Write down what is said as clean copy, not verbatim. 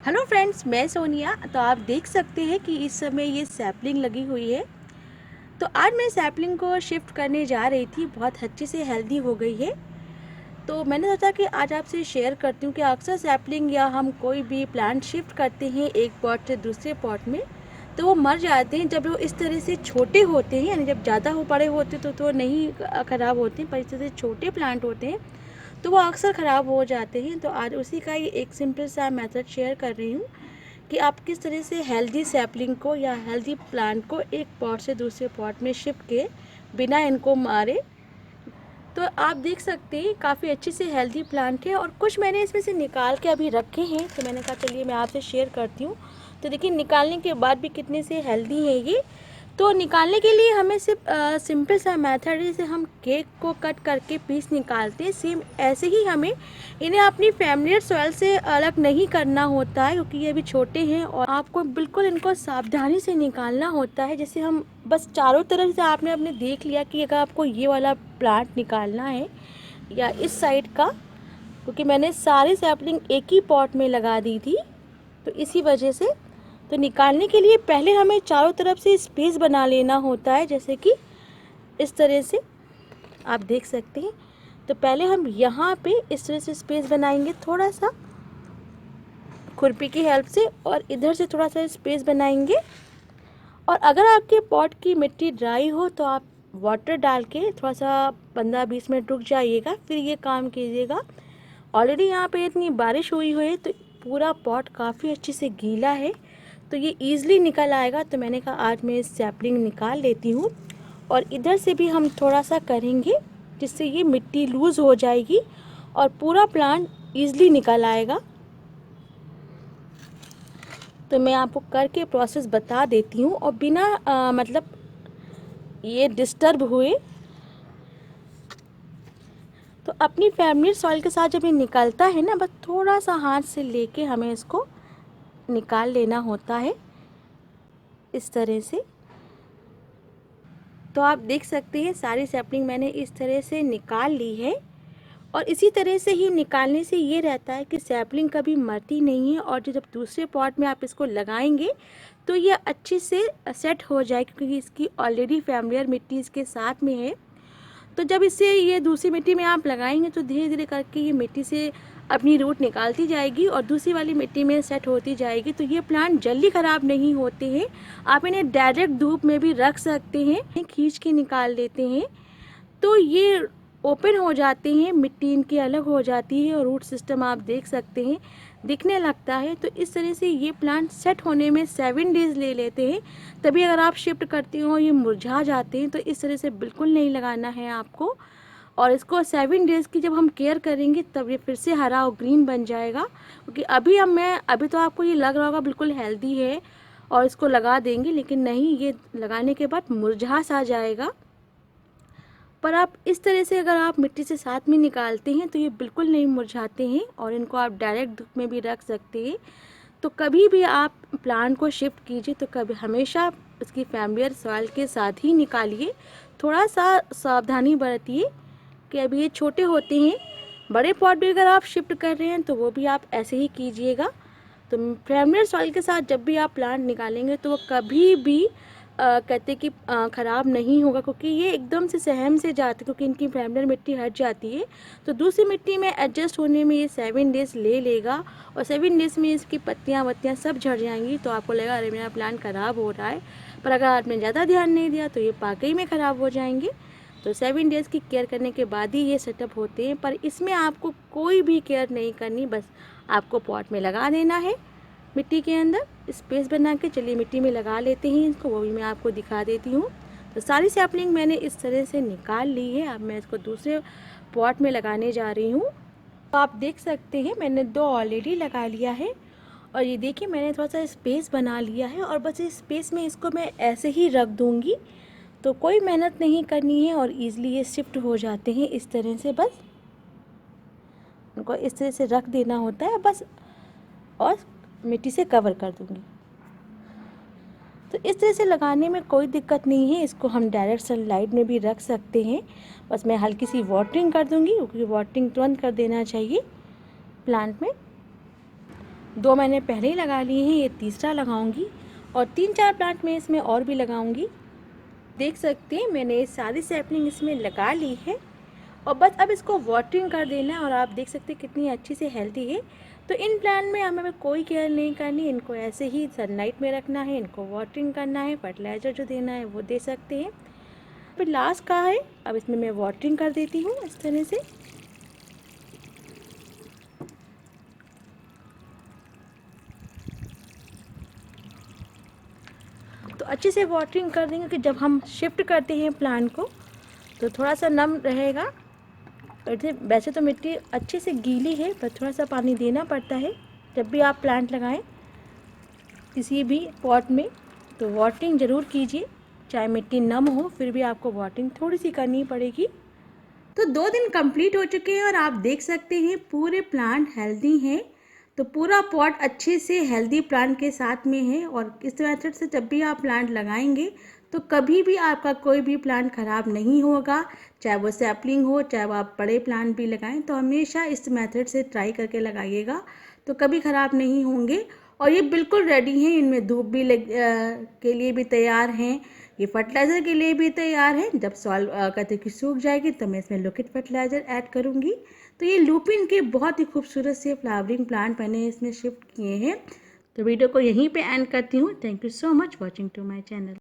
Hello friends, मैं सोनिया। तो आप देख सकते हैं कि इस समय ये सैपलिंग लगी हुई है। तो आज मैं सैपलिंग को शिफ्ट करने जा रही थी, बहुत अच्छे से हेल्दी हो गई है। तो मैंने सोचा कि आज आपसे शेयर करती हूँ कि अक्सर सैपलिंग या हम कोई भी प्लांट शिफ्ट करते हैं एक पॉट से दूसरे पॉट में, तो वो मर जाते हैं जब वो इस तरह से छोटे होते हैं। यानी जब ज़्यादा हो बड़े होते तो नहीं ख़राब होते, पर इस तरह से छोटे प्लांट होते हैं तो वो अक्सर ख़राब हो जाते हैं। तो आज उसी का ही एक सिंपल सा मेथड शेयर कर रही हूँ कि आप किस तरह से हेल्दी सैपलिंग को या हेल्दी प्लांट को एक पॉट से दूसरे पॉट में शिफ्ट किए बिना इनको मारे। तो आप देख सकते हैं काफ़ी अच्छे से हेल्दी प्लांट है और कुछ मैंने इसमें से निकाल के अभी रखे हैं, तो मैंने कहा चलिए मैं आपसे शेयर करती हूँ। तो देखिए निकालने के बाद भी कितने से हेल्दी है ये। तो निकालने के लिए हमें सिर्फ सिंपल सा मेथड है, जैसे हम केक को कट करके पीस निकालते हैं, सेम ऐसे ही हमें इन्हें अपनी फैमिलियर सॉइल से अलग नहीं करना होता है, क्योंकि ये अभी छोटे हैं और आपको बिल्कुल इनको सावधानी से निकालना होता है। जैसे हम बस चारों तरफ से आपने अपने देख लिया कि अगर आपको ये वाला प्लांट निकालना है या इस साइड का, क्योंकि मैंने सारी सैपलिंग एक ही पॉट में लगा दी थी, तो इसी वजह से तो निकालने के लिए पहले हमें चारों तरफ से स्पेस बना लेना होता है, जैसे कि इस तरह से आप देख सकते हैं। तो पहले हम यहाँ पे इस तरह से स्पेस बनाएंगे थोड़ा सा खुरपी की हेल्प से, और इधर से थोड़ा सा स्पेस बनाएंगे। और अगर आपके पॉट की मिट्टी ड्राई हो तो आप वाटर डाल के थोड़ा सा 15-20 मिनट रुक जाइएगा, फिर ये काम कीजिएगा। ऑलरेडी यहाँ पे इतनी बारिश हुई है तो पूरा पॉट काफ़ी अच्छे से गीला है, तो ये ईज़िली निकल आएगा। तो मैंने कहा आज मैं सैपलिंग निकाल लेती हूँ, और इधर से भी हम थोड़ा सा करेंगे जिससे ये मिट्टी लूज़ हो जाएगी और पूरा प्लांट ईज़िली निकल आएगा। तो मैं आपको करके प्रोसेस बता देती हूँ और बिना मतलब ये डिस्टर्ब हुए। तो अपनी फैमिली सॉइल के साथ जब ये निकलता है ना, बस थोड़ा सा हाथ से लेके हमें इसको निकाल लेना होता है इस तरह से। तो आप देख सकते हैं सारी सैपलिंग मैंने इस तरह से निकाल ली है, और इसी तरह से ही निकालने से ये रहता है कि सैपलिंग कभी मरती नहीं है, और जब दूसरे पॉट में आप इसको लगाएंगे तो ये अच्छे से सेट हो जाएगी, क्योंकि इसकी ऑलरेडी फैमिलियर मिट्टी इसके साथ में है। तो जब इससे ये दूसरी मिट्टी में आप लगाएंगे तो धीरे धीरे करके ये मिट्टी से अपनी रूट निकालती जाएगी और दूसरी वाली मिट्टी में सेट होती जाएगी। तो ये प्लांट जल्दी ख़राब नहीं होते हैं। आप इन्हें डायरेक्ट धूप में भी रख सकते हैं, खींच के निकाल लेते हैं तो ये ओपन हो जाते हैं, मिट्टी इनकी अलग हो जाती है और रूट सिस्टम आप देख सकते हैं दिखने लगता है। तो इस तरह से ये प्लांट सेट होने में 7 डेज़ ले लेते हैं। तभी अगर आप शिफ्ट करती हो ये मुरझा जाते हैं, तो इस तरह से बिल्कुल नहीं लगाना है आपको। और इसको 7 डेज़ की जब हम केयर करेंगे तब ये फिर से हरा और ग्रीन बन जाएगा। क्योंकि अभी तो आपको ये लग रहा होगा बिल्कुल हेल्दी है और इसको लगा देंगे, लेकिन नहीं, ये लगाने के बाद मुरझा सा जाएगा। पर आप इस तरह से अगर आप मिट्टी से साथ में निकालते हैं तो ये बिल्कुल नहीं मुरझाते हैं, और इनको आप डायरेक्ट धूप में भी रख सकते हैं। तो कभी भी आप प्लांट को शिफ्ट कीजिए तो कभी हमेशा उसकी फैमिलियर सॉइल के साथ ही निकालिए। थोड़ा सा सावधानी बरतिए कि अभी ये छोटे होते हैं। बड़े पॉट भी अगर आप शिफ्ट कर रहे हैं तो वो भी आप ऐसे ही कीजिएगा। तो फैमिलियर सॉइल के साथ जब भी आप प्लांट निकालेंगे तो वो कभी भी कहते कि ख़राब नहीं होगा, क्योंकि ये एकदम से सहम से जाते, क्योंकि इनकी फैमिलियर मिट्टी हट जाती है। तो दूसरी मिट्टी में एडजस्ट होने में ये 7 डेज़ ले लेगा, और 7 डेज़ में इसकी पत्तियाँ वत्तियाँ सब झड़ जाएंगी। तो आपको लगेगा अरे मेरा प्लांट ख़राब हो रहा है, पर अगर आपने ज़्यादा ध्यान नहीं दिया तो ये वाकई में ख़राब हो जाएंगे। तो 7 डेज़ की केयर करने के बाद ही ये सेटअप होते हैं, पर इसमें आपको कोई भी केयर नहीं करनी, बस आपको पॉट में लगा देना है मिट्टी के अंदर स्पेस बना के। चलिए मिट्टी में लगा लेते हैं इसको, वो भी मैं आपको दिखा देती हूँ। तो सारी सैपलिंग मैंने इस तरह से निकाल ली है। अब मैं इसको दूसरे पॉट में लगाने जा रही हूँ। तो आप देख सकते हैं मैंने 2 ऑलरेडी लगा लिया है, और ये देखिए मैंने थोड़ा सा स्पेस बना लिया है, और बस इस स्पेस में इसको मैं ऐसे ही रख दूँगी। तो कोई मेहनत नहीं करनी है और ईज़िली ये शिफ्ट हो जाते हैं इस तरह से। बस उनको इस तरह से रख देना होता है बस, और मिट्टी से कवर कर दूँगी। तो इस तरह से लगाने में कोई दिक्कत नहीं है, इसको हम डायरेक्ट सनलाइट में भी रख सकते हैं। बस मैं हल्की सी वाटरिंग कर दूँगी, क्योंकि वाटरिंग तुरंत कर देना चाहिए प्लांट में। 2 मैंने पहले ही लगा लिए हैं, ये तीसरा लगाऊंगी और 3-4 प्लांट मैं इसमें और भी लगाऊंगी। देख सकते हैं मैंने सारी सैपलिंग इसमें लगा ली है और बस अब इसको वाटरिंग कर देना है और आप देख सकते हैं कितनी अच्छी से हेल्दी है। तो इन प्लांट में हमें कोई केयर नहीं करनी, इनको ऐसे ही सनलाइट में रखना है, इनको वाटरिंग करना है, फर्टिलाइज़र जो देना है वो दे सकते हैं। फिर लास्ट का है, अब इसमें मैं वाटरिंग कर देती हूँ इस तरह से। तो अच्छे से वाटरिंग कर देंगे कि जब हम शिफ्ट करते हैं प्लांट को तो थोड़ा सा नम रहेगा। वैसे तो मिट्टी अच्छे से गीली है पर थोड़ा सा पानी देना पड़ता है जब भी आप प्लांट लगाएं किसी भी पॉट में, तो वाटरिंग ज़रूर कीजिए। चाहे मिट्टी नम हो फिर भी आपको वाटरिंग थोड़ी सी करनी पड़ेगी। तो 2 दिन कंप्लीट हो चुके हैं और आप देख सकते हैं पूरे प्लांट हेल्दी हैं। तो पूरा पॉट अच्छे से हेल्दी प्लांट के साथ में है और इस मेथड से जब भी आप प्लांट लगाएंगे तो कभी भी आपका कोई भी प्लांट ख़राब नहीं होगा, चाहे वो सैपलिंग हो चाहे वो आप बड़े प्लांट भी लगाएं। तो हमेशा इस मेथड से ट्राई करके लगाइएगा तो कभी ख़राब नहीं होंगे। और ये बिल्कुल रेडी हैं, इनमें धूप भी के लिए भी तैयार हैं, ये फर्टिलाइज़र के लिए भी तैयार है। जब सॉइल कहते कि सूख जाएगी तो मैं इसमें लिक्विड फर्टिलाइज़र ऐड करूँगी। तो ये लुपिन के बहुत ही खूबसूरत से फ्लावरिंग प्लांट मैंने इसमें शिफ्ट किए हैं। तो वीडियो को यहीं पे एंड करती हूँ। Thank you so much watching to my channel.